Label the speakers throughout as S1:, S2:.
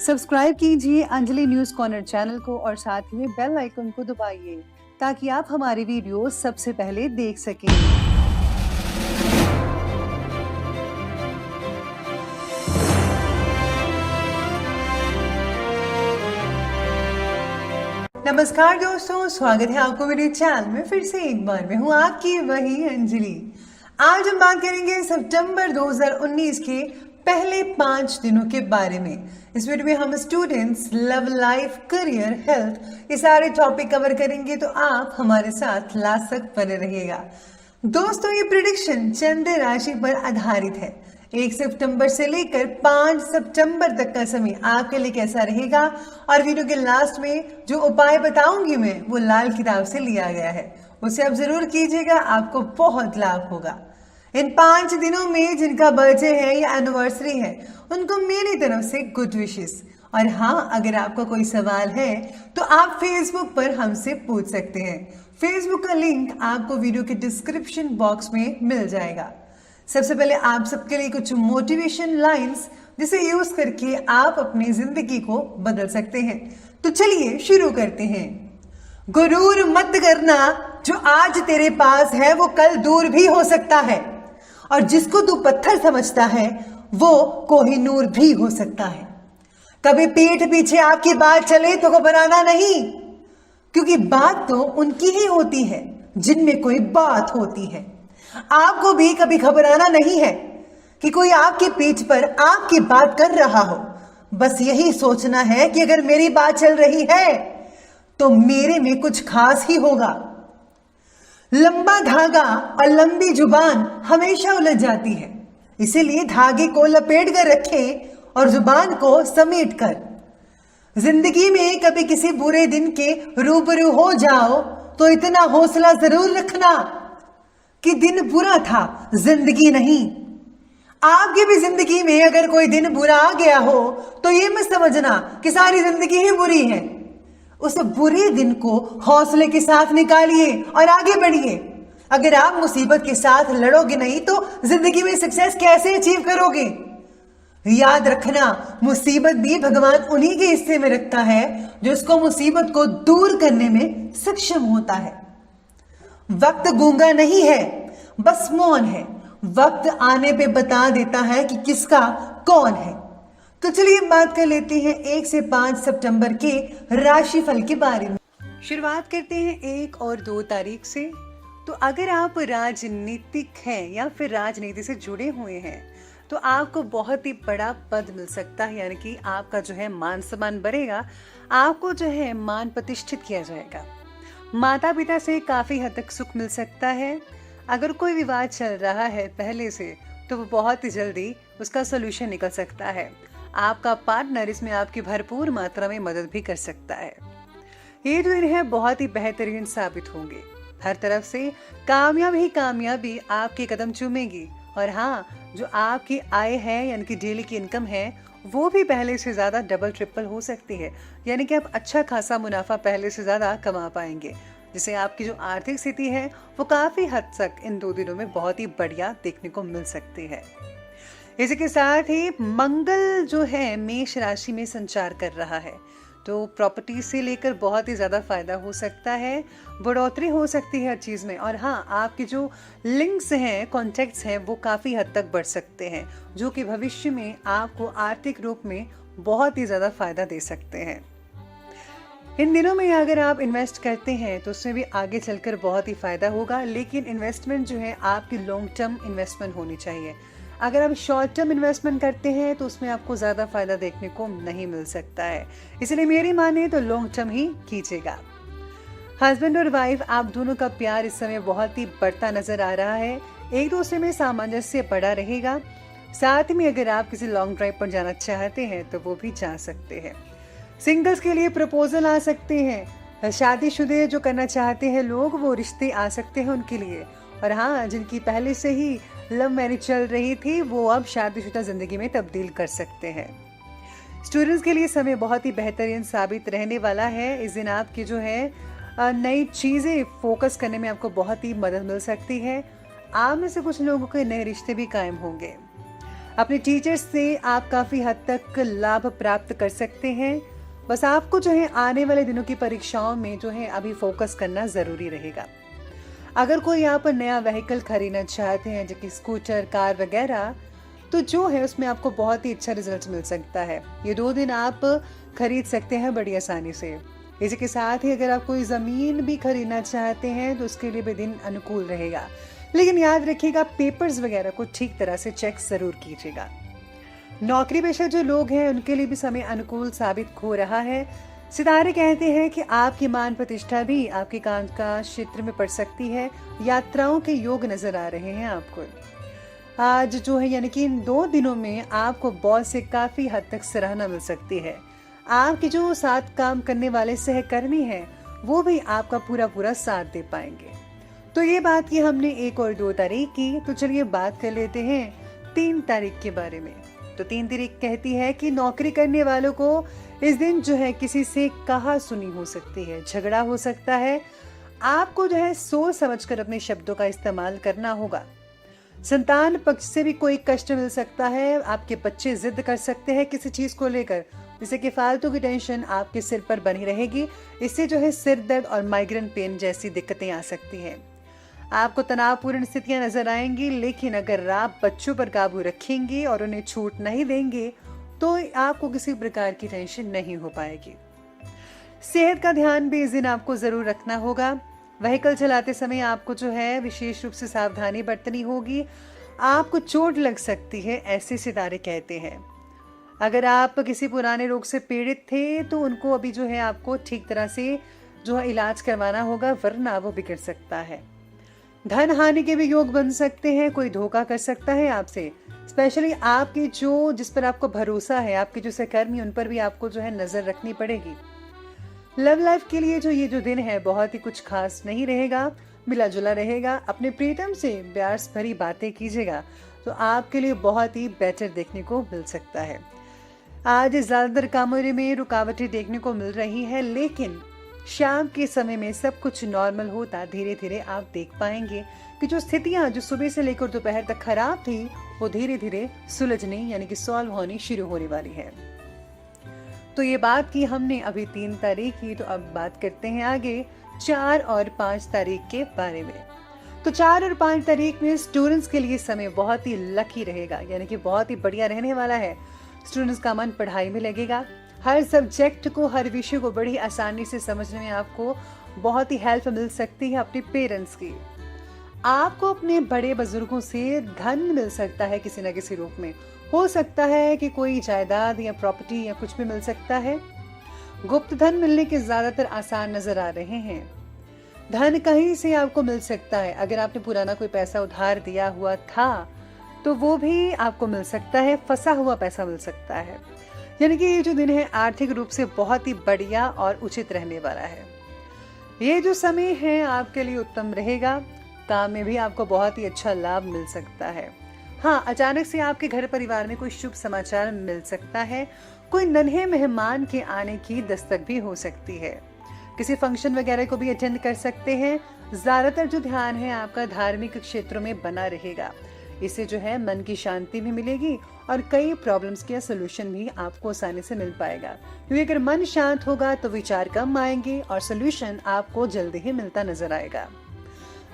S1: Subscribe कीजिए Anjali news corner channel को और साथ ही में बेल आइकन को दबाइए ताकि आप हमारी वीडियो सबसे पहले देख सकें। नमस्कार दोस्तों, स्वागत है आपको मेरे चैनल में फिर से एक बार। मैं हूँ आपकी वही अंजलि। आज हम बात करेंगे सितंबर 2019 के पहले 5 दिनों के बारे में। इस वीडियो में हम students, love life, career, health, ये सारे टॉपिक कवर करेंगे, तो आप हमारे साथ लास्ट तक बने रहिएगा। दोस्तों, ये प्रेडिक्शन चंद्र राशि पर आधारित है। 1 सितंबर से लेकर 5 सितंबर तक का समय आपके लिए कैसा रहेगा, और वीडियो के लास्ट में जो उपाय बताऊंगी मैं वो लाल किताब से लिया गया है, उसे आप जरूर कीजिएगा, आपको बहुत लाभ होगा। इन 5 दिनों में जिनका बर्थडे है या एनिवर्सरी है उनको मेरी तरफ से गुड विशेस। और हाँ, अगर आपका कोई सवाल है तो आप फेसबुक पर हमसे पूछ सकते हैं। फेसबुक का लिंक आपको वीडियो के डिस्क्रिप्शन बॉक्स में मिल जाएगा। सबसे पहले आप सबके लिए कुछ मोटिवेशन लाइंस जिसे यूज करके आप अपनी जिंदगी को बदल सकते हैं। तो चलिए शुरू करते हैं। गुरूर मत करना, जो आज तेरे पास है वो कल दूर भी हो सकता है, और जिसको तू पत्थर समझता है वो कोहिनूर भी हो सकता है। कभी पीठ पीछे आपकी बात चले तो घबराना नहीं, क्योंकि बात तो उनकी ही होती है जिनमें कोई बात होती है। आपको भी कभी घबराना नहीं है कि कोई आपकी पीठ पर आपकी बात कर रहा हो। बस यही सोचना है कि अगर मेरी बात चल रही है तो मेरे में कुछ खास ही होगा। लंबा धागा और लंबी जुबान हमेशा उलझ जाती है, इसीलिए धागे को लपेट कर रखें और जुबान को समेट कर। जिंदगी में कभी किसी बुरे दिन के रूबरू हो जाओ तो इतना हौसला जरूर रखना कि दिन बुरा था, जिंदगी नहीं। आपकी भी जिंदगी में अगर कोई दिन बुरा आ गया हो तो ये मत समझना कि सारी जिंदगी ही बुरी है। उस बुरे दिन को हौसले के साथ निकालिए और आगे बढ़िए। अगर आप मुसीबत के साथ लड़ोगे नहीं तो जिंदगी में सक्सेस कैसे अचीव करोगे। याद रखना, मुसीबत भी भगवान उन्हीं के हिस्से में रखता है जो उसको मुसीबत को दूर करने में सक्षम होता है। वक्त गूंगा नहीं है, बस मौन है। वक्त आने पे बता देता है कि किसका कौन है। तो चलिए बात कर लेते हैं 1 से 5 सितंबर के राशिफल के बारे में। शुरुआत करते हैं 1 और 2 तारीख से। तो अगर आप राजनीतिक हैं या फिर राजनीति से जुड़े हुए हैं तो आपको बहुत ही बड़ा पद मिल सकता है, यानी कि आपका जो है मान सम्मान बढ़ेगा, आपको जो है मान प्रतिष्ठित किया जाएगा। माता पिता से काफी हद तक सुख मिल सकता है। अगर कोई विवाद चल रहा है पहले से तो वो बहुत ही जल्दी उसका सोल्यूशन निकल सकता है। आपका पार्टनर इसमें आपकी भरपूर मात्रा में मदद भी कर सकता है। ये दिन है बहुत ही बेहतरीन साबित होंगे। हर तरफ से कामयाबी आपके कदम चूमेगी। और हाँ, जो आपकी आय है यानी कि डेली की इनकम है वो भी पहले से ज्यादा डबल ट्रिपल हो सकती है, यानी कि आप अच्छा खासा मुनाफा पहले से ज्यादा कमा पाएंगे, जिससे आपकी जो आर्थिक स्थिति है वो काफी हद तक इन 2 दिनों में बहुत ही बढ़िया देखने को मिल सकती है। इसी के साथ ही मंगल जो है मेष राशि में संचार कर रहा है, तो प्रॉपर्टी से लेकर बहुत ही ज्यादा फायदा हो सकता है, बढ़ोतरी हो सकती है हर चीज में। और हाँ, आपके जो लिंक्स हैं, कॉन्टेक्ट्स हैं, वो काफी हद तक बढ़ सकते हैं, जो कि भविष्य में आपको आर्थिक रूप में बहुत ही ज्यादा फायदा दे सकते हैं। इन दिनों में अगर आप इन्वेस्ट करते हैं तो उसमें भी आगे चलकर बहुत ही फायदा होगा, लेकिन इन्वेस्टमेंट जो है आपकी लॉन्ग टर्म इन्वेस्टमेंट होनी चाहिए। अगर आप शॉर्ट टर्म इन्वेस्टमेंट करते हैं तो उसमें आपको ज़्यादा फायदा देखने को नहीं मिल सकता है, इसलिए मेरी माने तो लॉन्ग टर्म ही कीजिएगा। हस्बैंड और वाइफ, आप दोनों का प्यार इस समय बहुत ही बढ़ता नजर आ रहा है। एक दूसरे में सामंजस्य बढ़ा रहेगा। साथ में अगर आप किसी लॉन्ग ड्राइव पर जाना चाहते हैं तो वो भी जा सकते हैं। सिंगल्स के लिए प्रपोजल आ सकते हैं। शादीशुदे जो करना चाहते हैं लोग, वो रिश्ते आ सकते हैं उनके लिए। और हाँ, जिनकी पहले से ही लव मैरिज चल रही थी वो अब शादीशुदा जिंदगी में तब्दील कर सकते हैं। स्टूडेंट्स के लिए समय बहुत ही बेहतरीन साबित रहने वाला है। इस दिन आपकी जो है नई चीजें फोकस करने में आपको बहुत ही मदद मिल सकती है। आप में से कुछ लोगों के नए रिश्ते भी कायम होंगे। अपने टीचर्स से आप काफ़ी हद तक लाभ प्राप्त कर सकते हैं। बस आपको जो है आने वाले दिनों की परीक्षाओं में जो है अभी फोकस करना ज़रूरी रहेगा। अगर कोई यहाँ पर नया व्हीकल खरीदना चाहते हैं जैसे कि स्कूटर, कार वगैरह, तो जो है उसमें आपको बहुत ही अच्छा रिजल्ट मिल सकता है। ये 2 दिन आप खरीद सकते हैं बड़ी आसानी से। इसी के साथ ही अगर आप कोई ज़मीन भी खरीदना चाहते हैं तो उसके लिए भी दिन अनुकूल रहेगा। लेकिन याद रखिएगा पेपर्स वगैरह को ठीक तरह से चेक ज़रूर कीजिएगा। नौकरी पेशा जो लोग हैं उनके लिए भी समय अनुकूल साबित हो रहा है। सितारे कहते हैं कि आपकी मान प्रतिष्ठा भी आपके काम का क्षेत्र में पड़ सकती है। यात्राओं के योग नजर आ रहे हैं आपको। आज जो है यानी कि इन 2 दिनों में आपको बॉस से काफी हद तक सराहना मिल सकती है। आपके जो साथ काम करने वाले सहकर्मी हैं वो भी आपका पूरा पूरा साथ दे पाएंगे। तो ये बात की हमने 1 और 2 तारीख की, तो चलिए बात कर लेते हैं 3 तारीख के बारे में। तो 3 तारीख कहती है कि नौकरी करने वालों को इस दिन जो है किसी से कहा सुनी हो सकती है, झगड़ा हो सकता है। आपको जो है सोच समझकर अपने शब्दों का इस्तेमाल करना होगा। संतान पक्ष से भी कोई कष्ट मिल सकता है। आपके बच्चे जिद कर सकते हैं किसी चीज को लेकर, जिससे कि फालतू की टेंशन आपके सिर पर बनी रहेगी। इससे जो है सिर दर्द और माइग्रेन पेन जैसी दिक्कतें आ सकती हैं। आपको तनावपूर्ण स्थितियां नजर आएंगी, लेकिन अगर आप बच्चों पर काबू रखेंगे और उन्हें छूट नहीं देंगे तो आपको किसी प्रकार की टेंशन नहीं हो पाएगी। सेहत का ध्यान भी इस दिन आपको जरूर रखना होगा। व्हीकल चलाते समय आपको जो है विशेष रूप से सावधानी बरतनी होगी। आपको चोट लग सकती है, ऐसे सितारे कहते हैं। अगर आप किसी पुराने रोग से पीड़ित थे तो उनको अभी जो है आपको ठीक तरह से जो है इलाज करवाना होगा, वरना वो बिगड़ सकता है। धन हानि के भी योग बन सकते हैं। कोई धोखा कर सकता है आपसे, स्पेशली आपकी जो जिस पर आपको भरोसा है, आपके जो सहकर्मी, उन पर भी आपको जो है नजर रखनी पड़ेगी। लव लाइफ के लिए जो ये जो दिन है बहुत ही कुछ खास नहीं रहेगा, मिला जुला रहेगा। अपने प्रीतम से प्यार भरी बातें कीजिएगा तो आपके लिए बहुत ही बेटर देखने को मिल सकता है। आज ज्यादातर कामों में रुकावटें देखने को मिल रही है, लेकिन शाम के समय में सब कुछ नॉर्मल होता धीरे धीरे आप देख पाएंगे कि जो स्थितियां जो सुबह से लेकर दोपहर तक खराब थी वो धीरे धीरे सुलझने यानी कि सॉल्व होनी शुरू होने वाली है। तो ये बात की हमने अभी 3 तारीख की, तो अब बात करते हैं आगे 4 और 5 तारीख के बारे में। तो 4 और 5 तारीख में स्टूडेंट्स के लिए समय बहुत ही लकी रहेगा, यानी कि बहुत ही बढ़िया रहने वाला है। स्टूडेंट्स का मन पढ़ाई में लगेगा। हर सब्जेक्ट को, हर विषय को बड़ी आसानी से समझने में आपको बहुत ही हेल्प मिल सकती है अपने पेरेंट्स की। आपको अपने बड़े बुजुर्गों से धन मिल सकता है किसी न किसी रूप में। हो सकता है कि कोई जायदाद या प्रॉपर्टी या कुछ भी मिल सकता है। गुप्त धन मिलने के ज्यादातर आसार नजर आ रहे हैं। धन कहीं से आपको मिल सकता है। अगर आपने पुराना कोई पैसा उधार दिया हुआ था तो वो भी आपको मिल सकता है। फंसा हुआ पैसा मिल सकता है। यानी कि ये जो दिन है आर्थिक रूप से बहुत ही बढ़िया और उचित रहने वाला है। ये जो समय है आपके लिए उत्तम रहेगा। काम में भी आपको बहुत ही अच्छा लाभ मिल सकता है। हाँ, अचानक से आपके घर परिवार में कोई शुभ समाचार मिल सकता है। कोई नन्हे मेहमान के आने की दस्तक भी हो सकती है। किसी फंक्शन वगैरह को भी अटेंड कर सकते हैं। ज्यादातर जो ध्यान है आपका धार्मिक क्षेत्रों में बना रहेगा। इससे जो है मन की शांति भी मिलेगी और कई प्रॉब्लम्स का सोल्यूशन भी आपको आसानी से मिल पाएगा, क्योंकि अगर मन शांत होगा तो विचार कम आएंगे और सोल्यूशन आपको जल्दी ही मिलता नजर आएगा।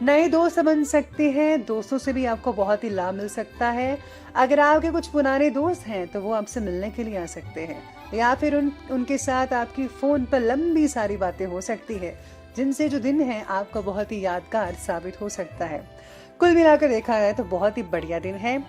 S1: नए दोस्त बन सकते हैं। दोस्तों से भी आपको बहुत ही लाभ मिल सकता है। अगर आपके कुछ पुराने दोस्त हैं तो वो आपसे मिलने के लिए आ सकते हैं, या फिर उनके साथ आपकी फोन पर लंबी सारी बातें हो सकती है, जिनसे जो दिन है आपका बहुत ही यादगार साबित हो सकता है। कुल मिलाकर देखा जाए तो बहुत ही बढ़िया दिन है।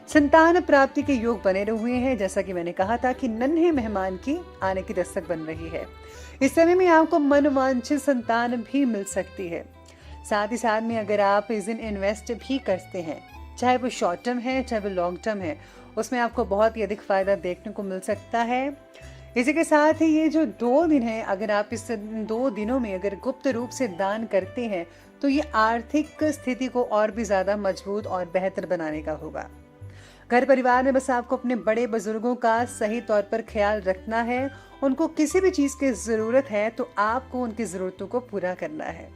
S1: संतान प्राप्ति के योग बने हुए हैं। जैसा कि मैंने कहा था कि नन्हे मेहमान की आने की दस्तक बन रही है। इस समय में आपको मनवांछित संतान भी मिल सकती है। साथ ही साथ में अगर आप इस दिन इन्वेस्ट भी करते हैं, चाहे वो शॉर्ट टर्म है चाहे वो लॉन्ग टर्म है, उसमें आपको बहुत ही अधिक फायदा देखने को मिल सकता है। इसी के साथ ही ये जो 2 दिन है, अगर आप इस 2 दिनों में अगर गुप्त रूप से दान करते हैं तो ये आर्थिक स्थिति को और भी ज्यादा मजबूत और बेहतर बनाने का होगा। घर परिवार में बस आपको अपने बड़े बुजुर्गों का सही तौर पर ख्याल रखना है। उनको किसी भी चीज की जरूरत है तो आपको उनकी जरूरतों को पूरा करना है।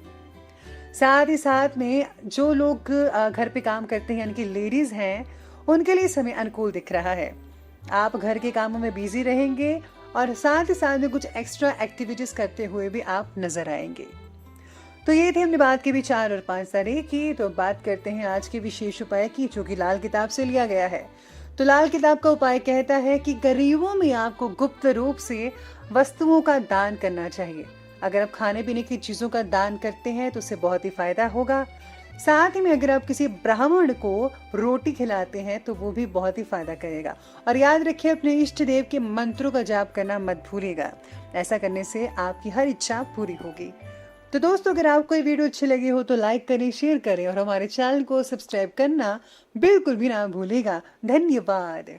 S1: साथ ही साथ में जो लोग घर पे काम करते हैं, यानी कि लेडीज हैं, उनके लिए समय अनुकूल दिख रहा है। आप घर के कामों में बिजी रहेंगे और साथ ही साथ में कुछ एक्स्ट्रा एक्टिविटीज करते हुए भी आप नजर आएंगे। तो ये थी हमने बात की भी 4 और 5 तारीख की। तो बात करते हैं आज के विशेष उपाय की, जो कि लाल किताब से लिया गया है। तो लाल किताब का उपाय कहता है कि गरीबों में आपको गुप्त रूप से वस्तुओं का दान करना चाहिए। अगर आप खाने पीने की चीजों का दान करते हैं तो उससे बहुत ही फायदा होगा। साथ ही में अगर आप किसी ब्राह्मण को रोटी खिलाते हैं तो वो भी बहुत ही फायदा करेगा। और याद रखिए, अपने इष्ट देव के मंत्रों का जाप करना मत भूलिएगा। ऐसा करने से आपकी हर इच्छा पूरी होगी। तो दोस्तों, अगर आपको ये वीडियो अच्छी लगी हो तो लाइक करें, शेयर करें और हमारे चैनल को सब्सक्राइब करना बिल्कुल भी ना भूलिएगा। धन्यवाद।